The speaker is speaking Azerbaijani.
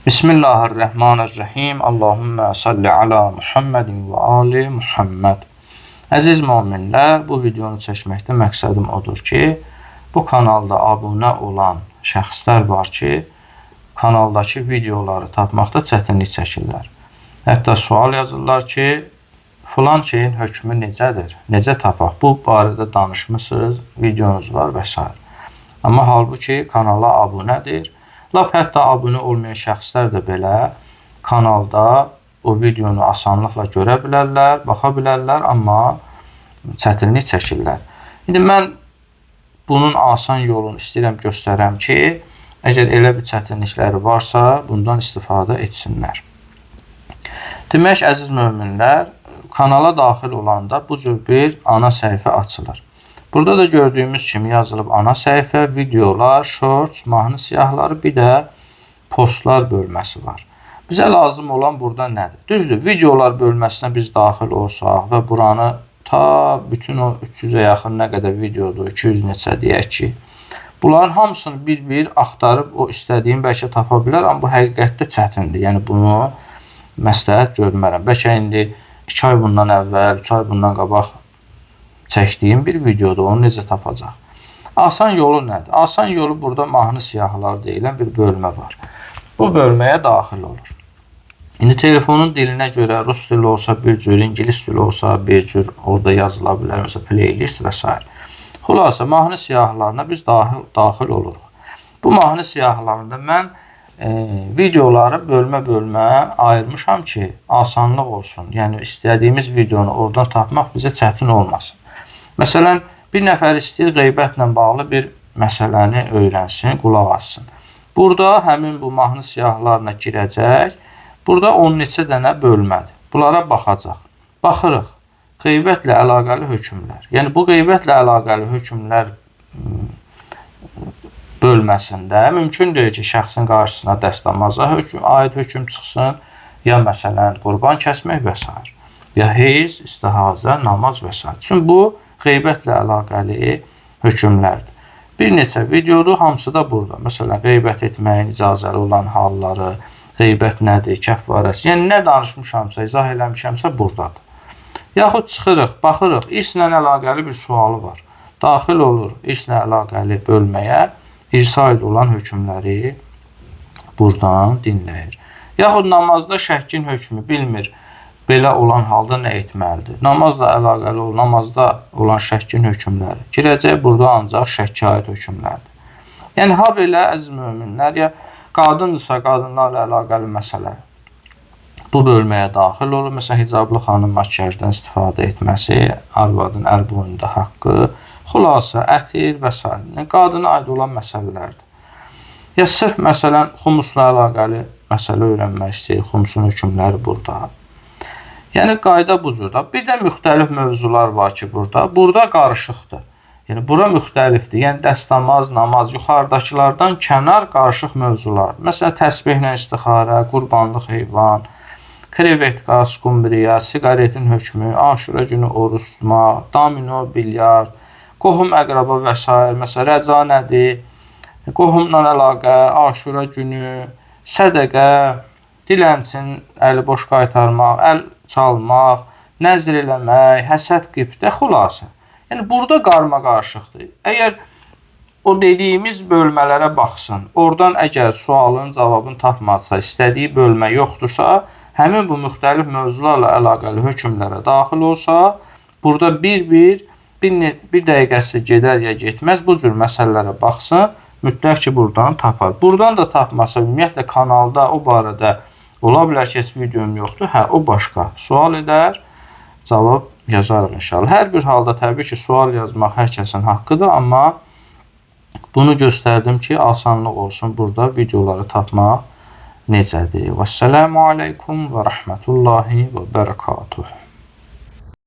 Bismillahirrahmanirrahim. Allahümme salli ala Muhammedin və ali Muhammed. Əziz müminlər, bu videonu çəkməkdə məqsədim odur ki, bu kanalda abunə olan şəxslər var ki, kanaldakı videoları tapmaqda çətinlik çəkirlər. Hətta sual yazırlar ki, filan şeyin hökmü necədir, necə tapaq? Bu barədə danışmışsınız, videonuz var və s. Amma halbuki kanala abunədir. Lap hətta abunə olmayan şəxslər də belə kanalda o videonu asanlıqla görə bilərlər, baxa bilərlər, amma çətinlik çəkirlər. İndi mən bunun asan yolunu istəyirəm göstərəm ki, əgər elə bir çətinlikləri varsa, bundan istifadə etsinlər. Demək, əziz möminlər, kanala daxil olanda bu cür bir ana səhifə açılır. Burada da gördüyümüz kimi yazılıb ana səhifə, videolar, shorts, mahnı siyahıları, bir də postlar bölməsi var. Bizə lazım olan burada nədir? Düzdür, videolar bölməsinə biz daxil olsaq və buranı ta bütün o 300-ə yaxın nə qədər videodur, 200 neçə deyək ki, bunların hamısını bir-bir axtarıb o istədiyim bəlkə tapa bilər, amma bu həqiqətdə çətindir. Yəni bunu məsləhət görmərəm. Bəlkə indi 2 ay bundan əvvəl, 3 ay bundan qabaq çəkdiyim bir videoda onu necə tapacaq? Asan yolu nədir? Asan yolu burada mahnı siyahıları deyilən bir bölmə var. Bu bölməyə daxil olur. İndi telefonun dilinə görə rus dili olsa bir cür, ingilis dili olsa bir cür orada yazıla bilər, məsələn playlist və s. Xülasə, mahnı siyahılarına biz daxil oluruq. Bu mahnı siyahılarında mən videoları bölmə-bölmə ayırmışam ki, asanlıq olsun. Yəni, istədiyimiz videonu oradan tapmaq bizə çətin olmasın. Məsələn, bir nəfər istəyir qeybətlə bağlı bir məsələni öyrənsin, qulaq assın. Burada həmin bu mahnı siyahılarına girəcək. Burada 10 neçə dənə bölmədir. Bunlara baxacaq. Baxırıq. Qeybətlə əlaqəli hökmlər. Yəni, bu qeybətlə əlaqəli hökmlər bölməsində mümkün deyil ki, şəxsin qarşısına dəstəmaza aid hökm çıxsın, ya məsələn, qurban kəsmək və s. ya heyz, istihazə, namaz və s. Çünki bu qeybətlə əlaqəli hökmlərdir. Bir neçə videodur, hamısı da burada. Məsələn, qeybət etməyin icazəli olan halları, qeybət nədir, kəffarəsi. Yəni, nə danışmışamsa, izah eləmişəmsə buradadır. Yaxud çıxırıq, baxırıq, irslə əlaqəli bir sualı var. Daxil olur irslə əlaqəli bölməyə, irsa olan hökmləri buradan dinləyir. Yaxud namazda şəkkin hökmü bilmir. Belə olan halda nə etməlidir? Namazla əlaqəli olan, namazda olan şəkkin hökmləri girəcək, burada ancaq şəkkə aid hökmlərdir. Yəni, ha belə, əziz möminlər, ya qadındırsa, qadınlarla əlaqəli məsələ bu bölməyə daxil olur. Məsələn, hicablı xanım makiyajdan istifadə etməsi, arvadın əl boyunda haqqı, xülasə, ətir və s. Yəni, qadına aid olan məsələlərdir. Ya sırf, məsələn, xumusla əlaqəli məsələ öyrənmək istəyir, xumusun hökmləri burada. Yəni, qayda bu cürdə. Bir də müxtəlif mövzular var ki, burada. Burada qarışıqdır. Yəni, bura müxtəlifdir. Yəni, dəstəmaz, namaz, yuxarıdakılardan kənar qarışıq mövzular. Məsələn, təsbihlə istixarə, qurbanlıq heyvan, krevetka, skumbriya, siqaretin hökmü, aşura günü oruç tutmaq, domino, bilyard, qohum, əqraba və s. Məsələn, rəca nədir? Qohumla əlaqə, aşura günü, sədəqə, dilənçin, əli boş qaytarmaq, əl çalmaq, nəzr eləmək, həsəd, qibdə, xülasə. Yəni, burada qarma-qarışıqdır. Əgər o dediyimiz bölmələrə baxsın, oradan əgər sualın cavabını tapmazsa, istədiyi bölmə yoxdursa, həmin bu müxtəlif mövzularla əlaqəli hökmlərə daxil olsa, burada bir dəqiqəsi gedər ya getməz, bu cür məsələlərə baxsın, mütləq ki, buradan tapar. Buradan da tapmasa, ümumiyyətlə, kanalda o barədə ola bilər ki, heç videom yoxdur. Hə, o başqa. Sual edər, cavab yazarıq inşallah. Hər bir halda təbii ki, sual yazmaq hər kəsin haqqıdır, amma bunu göstərdim ki, asanlıq olsun burada videoları tapmaq necədir. Vəssalamu aleykum və rəhmətullahi və bərəkatuhu.